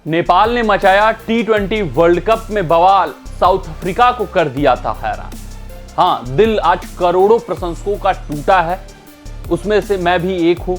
नेपाल ने मचाया T20 world cup में बवाल, साउथ अफ्रीका को कर दिया था हैरान। हाँ, दिल आज करोड़ों प्रशंसकों का टूटा है, उसमें से मैं भी एक हूं।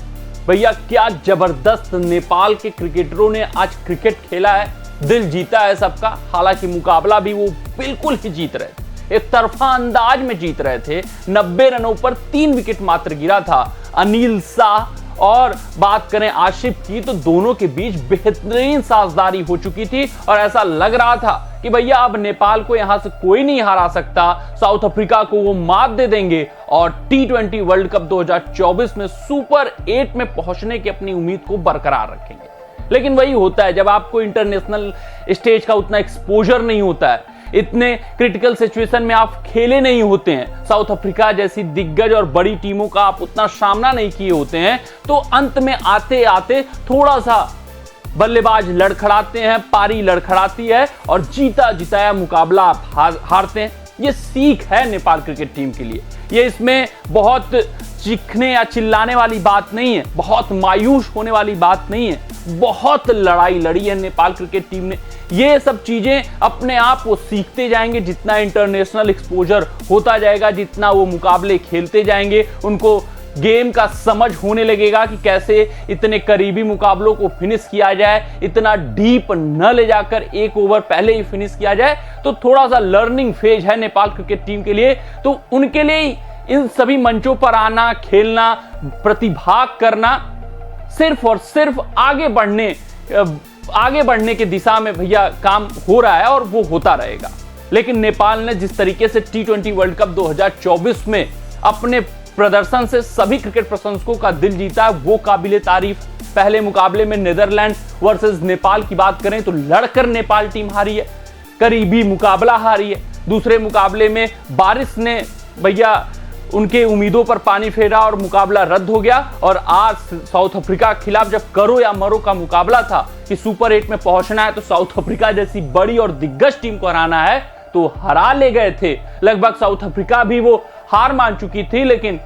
भैया क्या जबरदस्त नेपाल के क्रिकेटरों ने आज क्रिकेट खेला है, दिल जीता है सबका। हालांकि मुकाबला भी वो बिल्कुल ही जीत रहे थे, एक तरफा अंदाज में जीत रहे थे। 90 रनों पर 3 विकेट मात्र गिरा था अनिल शाह। और बात करें आशिफ की तो दोनों के बीच बेहतरीन साझेदारी हो चुकी थी और ऐसा लग रहा था कि भैया अब नेपाल को यहां से कोई नहीं हरा सकता, साउथ अफ्रीका को वो मात दे देंगे और T20 वर्ल्ड कप 2024 में सुपर 8 में पहुंचने की अपनी उम्मीद को बरकरार रखेंगे। लेकिन वही होता है जब आपको इंटरनेशनल स्टेज का उतना एक्सपोजर नहीं होता है, इतने क्रिटिकल सिचुएशन में आप खेले नहीं होते हैं, साउथ अफ्रीका जैसी दिग्गज और बड़ी टीमों का आप उतना सामना नहीं किए होते हैं, तो अंत में आते आते थोड़ा सा बल्लेबाज लड़खड़ाते हैं, पारी लड़खड़ाती है और जीता जिताया मुकाबला आप हारते हैं। ये सीख है नेपाल क्रिकेट टीम के लिए। ये इसमें बहुत चीखने या चिल्लाने वाली बात नहीं है, बहुत मायूस होने वाली बात नहीं है। बहुत लड़ाई लड़ी है नेपाल क्रिकेट टीम ने। ये सब चीजें अपने आप वो सीखते जाएंगे, जितना इंटरनेशनल एक्सपोजर होता जाएगा, जितना वो मुकाबले खेलते जाएंगे, उनको गेम का समझ होने लगेगा कि कैसे इतने करीबी मुकाबलों को फिनिश किया जाए, इतना डीप न ले जाकर एक ओवर पहले ही फिनिश किया जाए। तो थोड़ा सा लर्निंग फेज है नेपाल क्रिकेट टीम के लिए। तो उनके लिए इन सभी मंचों पर आना, खेलना, प्रतिभाग करना सिर्फ और सिर्फ आगे बढ़ने की दिशा में भैया काम हो रहा है और वो होता रहेगा। लेकिन नेपाल ने जिस तरीके से T20 वर्ल्ड कप 2024 में अपने प्रदर्शन से सभी क्रिकेट प्रशंसकों का दिल जीता है, वो काबिले तारीफ। पहले मुकाबले में नीदरलैंड वर्सेस नेपाल की बात करें तो लड़कर नेपाल टीम हारी है, करीबी मुकाबला हारी है। दूसरे मुकाबले में बारिश ने भैया उनके उम्मीदों पर पानी फेरा और मुकाबला रद्द हो गया। और आज साउथ अफ्रीका के खिलाफ जब करो या मरो का मुकाबला था कि सुपर 8 में पहुंचना है, तो साउथ अफ्रीका जैसी बड़ी और दिग्गज टीम को हराना है, तो हरा ले गए थे। लगभग साउथ अफ्रीका भी वो हार मान चुकी थी, लेकिन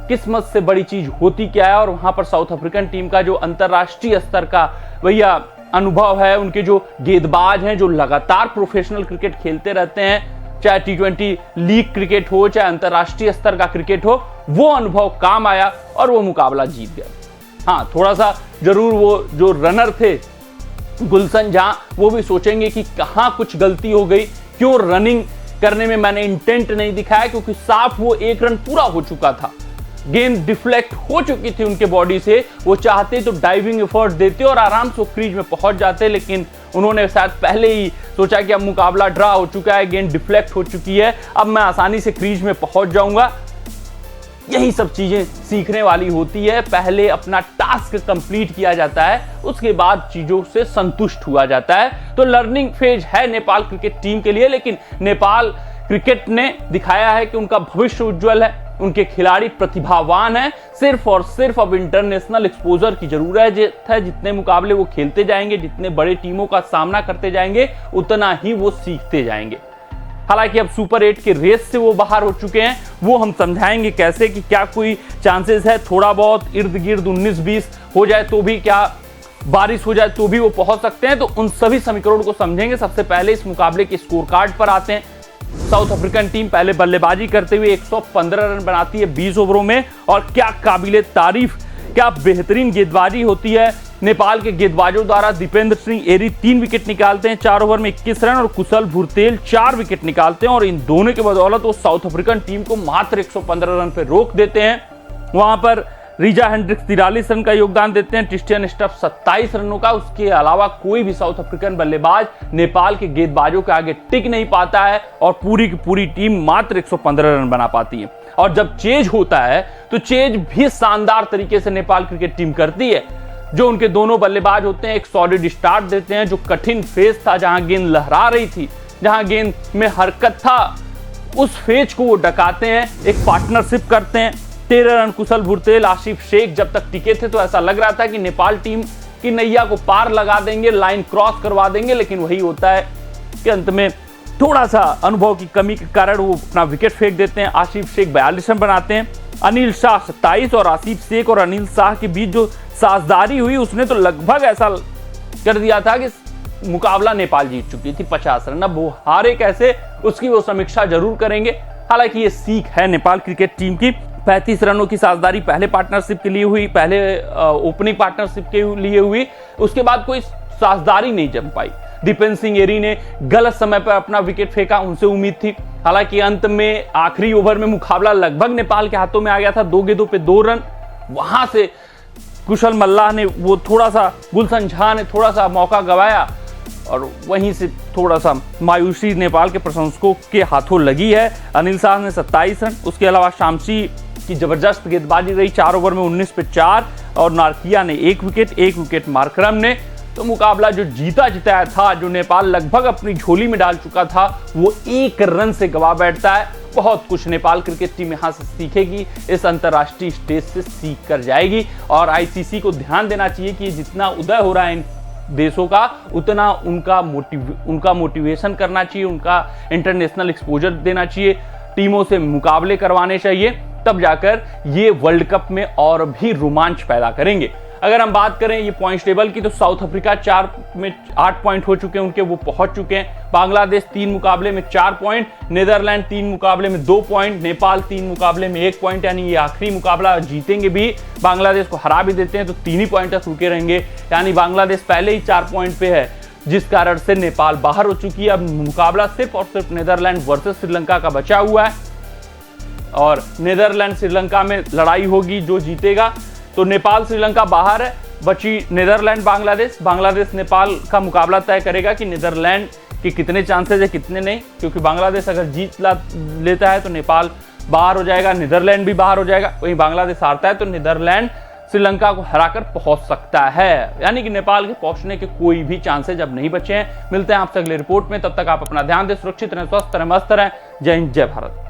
किस्मत से बड़ी चीज होती क्या है। और वहां पर साउथ अफ्रीकन टीम का जो अंतरराष्ट्रीय स्तर का भैया अनुभव है, उनके जो गेंदबाज हैं, जो लगातार प्रोफेशनल क्रिकेट खेलते रहते हैं, चाहे T20 लीग क्रिकेट हो, चाहे अंतरराष्ट्रीय स्तर का क्रिकेट हो, वो अनुभव काम आया और वो मुकाबला जीत गया। हाँ, थोड़ा सा जरूर वो जो रनर थे गुलशन झा, वो भी सोचेंगे कि कहां कुछ गलती हो गई, क्यों रनिंग करने में मैंने इंटेंट नहीं दिखाया, क्योंकि साफ वो 1 रन पूरा हो चुका था, गेंद डिफ्लेक्ट हो चुकी थी उनके बॉडी से। वो चाहते तो डाइविंग एफर्ट देते और आराम से क्रीज में पहुंच जाते, लेकिन उन्होंने शायद पहले ही सोचा कि अब मुकाबला ड्रा हो चुका है, गेंद डिफ्लेक्ट हो चुकी है, अब मैं आसानी से क्रीज में पहुंच जाऊंगा। यही सब चीजें सीखने वाली होती है। पहले अपना टास्क कंप्लीट किया जाता है, उसके बाद चीजों से संतुष्ट हुआ जाता है। तो लर्निंग फेज है नेपाल क्रिकेट टीम के लिए, लेकिन नेपाल क्रिकेट ने दिखाया है कि उनका भविष्य उज्जवल है, उनके खिलाड़ी प्रतिभावान हैं। सिर्फ और सिर्फ अब इंटरनेशनल एक्सपोजर की जरूरत है। जितने मुकाबले वो खेलते जाएंगे, जितने बड़े टीमों का सामना करते जाएंगे, उतना ही वो सीखते जाएंगे। हालांकि अब सुपर 8 के रेस से वो बाहर हो चुके हैं, वो हम समझाएंगे कैसे, कि क्या कोई चांसेस है थोड़ा बहुत इर्द गिर्द 19-20 हो जाए तो भी, क्या बारिश हो जाए तो भी वो पहुंच सकते हैं। तो उन सभी समीकरणों को समझेंगे। सबसे पहले इस मुकाबले के स्कोर कार्ड पर आते हैं। साउथ अफ्रीकन टीम पहले बल्लेबाजी करते हुए 115 रन बनाती है 20 ओवरों में, और क्या काबिले तारीफ, क्या बेहतरीन गेंदबाजी होती है नेपाल के गेंदबाजों द्वारा। दीपेंद्र सिंह एरी 3 विकेट निकालते हैं 4 ओवर में 21 रन, और कुशल भुरतेल 4 विकेट निकालते हैं, और इन दोनों के बदौलत वो साउथ अफ्रीकन टीम को मात्र 115 रन पर रोक देते हैं। वहां पर रीजा हेंड्रिक्स 43 रन का योगदान देते हैं, क्रिस्टियन स्टफ 27 रनों का। उसके अलावा कोई भी साउथ अफ्रीकन बल्लेबाज नेपाल के गेंदबाजों के आगे टिक नहीं पाता है, और पूरी की पूरी टीम मात्र 115 रन बना पाती है। और जब चेज होता है तो चेज भी शानदार तरीके से नेपाल क्रिकेट टीम करती है। जो उनके दोनों बल्लेबाज होते हैं, एक सॉलिड स्टार्ट देते हैं। जो कठिन फेज था, जहां गेंद लहरा रही थी, जहां गेंद में हरकत था, उस फेज को वो डकाते हैं, एक पार्टनरशिप करते हैं। 13 रन कुशल भुरतेल, आसिफ शेख जब तक टिके थे तो ऐसा लग रहा था कि नेपाल टीम की नैया को पार लगा देंगे, लाइन क्रॉस करवा देंगे, लेकिन वही होता है कि अंत में थोड़ा सा अनुभव की कमी के कारण वो अपना विकेट फेंक देते हैं। आसिफ शेख 42 रन बनाते हैं, अनिल शाह 27, और आसिफ शेख और अनिल शाह के बीच जो साझेदारी हुई उसने तो लगभग ऐसा कर दिया था कि मुकाबला नेपाल जीत चुकी थी 50 रन। अब वो हारे कैसे, उसकी वो समीक्षा जरूर करेंगे। हालांकि ये सीख है नेपाल क्रिकेट टीम की। 35 रनों की साझेदारी पहले पार्टनरशिप के लिए हुई, पहले ओपनिंग पार्टनरशिप के लिए हुई, उसके बाद कोई साझेदारी नहीं जम पाई। दीपेन सिंह एरी ने गलत समय पर अपना विकेट फेंका, उनसे उम्मीद थी। हालांकि अंत में आखिरी ओवर में मुकाबला लगभग नेपाल के हाथों में आ गया था, 2 गेंदों पे 2 रन। वहां से कुशल मल्लाह ने वो थोड़ा सा, गुलशन झा ने थोड़ा सा मौका गंवाया और वहीं से थोड़ा सा मायूसी नेपाल के प्रशंसकों के हाथों लगी है। अनिल शाह ने 27 रन, उसके अलावा शामची की जबरदस्त गेंदबाजी रही, 4 ओवर में 19 पे 4, और नारकिया ने 1 विकेट मार्करम ने। तो मुकाबला जो जीता जिताया था, जो नेपाल लगभग अपनी झोली में डाल चुका था, वो 1 रन से गवा बैठता है। बहुत कुछ नेपाल क्रिकेट टीम यहाँ से सीखेगी, इस अंतर्राष्ट्रीय स्टेज से सीख कर जाएगी। और आईसीसी को ध्यान देना चाहिए कि जितना उदय हो रहा है इन देशों का, उतना उनका मोटिवेशन करना चाहिए, उनका इंटरनेशनल एक्सपोजर देना चाहिए, टीमों से मुकाबले करवाने चाहिए, तब जाकर ये वर्ल्ड कप में और भी रोमांच पैदा करेंगे। अगर हम बात करें ये पॉइंट्स टेबल की, तो साउथ अफ्रीका 4 में 8 पॉइंट हो चुके हैं उनके, वो पहुंच चुके हैं। बांग्लादेश 3 मुकाबले में 4 पॉइंट, नीदरलैंड 3 मुकाबले में 2 पॉइंट, नेपाल 3 मुकाबले में 1 पॉइंट, यानी ये आखिरी मुकाबला जीतेंगे भी, बांग्लादेश को हरा भी देते हैं तो 3 ही पॉइंट तक रुके रहेंगे। यानी बांग्लादेश पहले ही 4 पॉइंट पे है, जिस कारण से नेपाल बाहर हो चुकी है। अब मुकाबला सिर्फ और सिर्फ नीदरलैंड वर्सेस श्रीलंका का बचा हुआ है और नीदरलैंड श्रीलंका में लड़ाई होगी, जो जीतेगा। तो नेपाल श्रीलंका बाहर है, बची नीदरलैंड बांग्लादेश नेपाल का मुकाबला तय करेगा कि नीदरलैंड के कितने चांसेस है, कितने नहीं, क्योंकि बांग्लादेश अगर जीत लेता है तो नेपाल बाहर हो जाएगा, नीदरलैंड भी बाहर हो जाएगा। वहीं बांग्लादेश हारता है तो नीदरलैंड श्रीलंका को हराकर पहुंच सकता है, यानी कि नेपाल के पहुंचने के कोई भी चांसेज अब नहीं बचे हैं। मिलते हैं आपसे अगले रिपोर्ट में, तब तक आप अपना ध्यान दें, सुरक्षित रहें, स्वस्थ रहें, मस्त रहें। जय हिंद, जय भारत।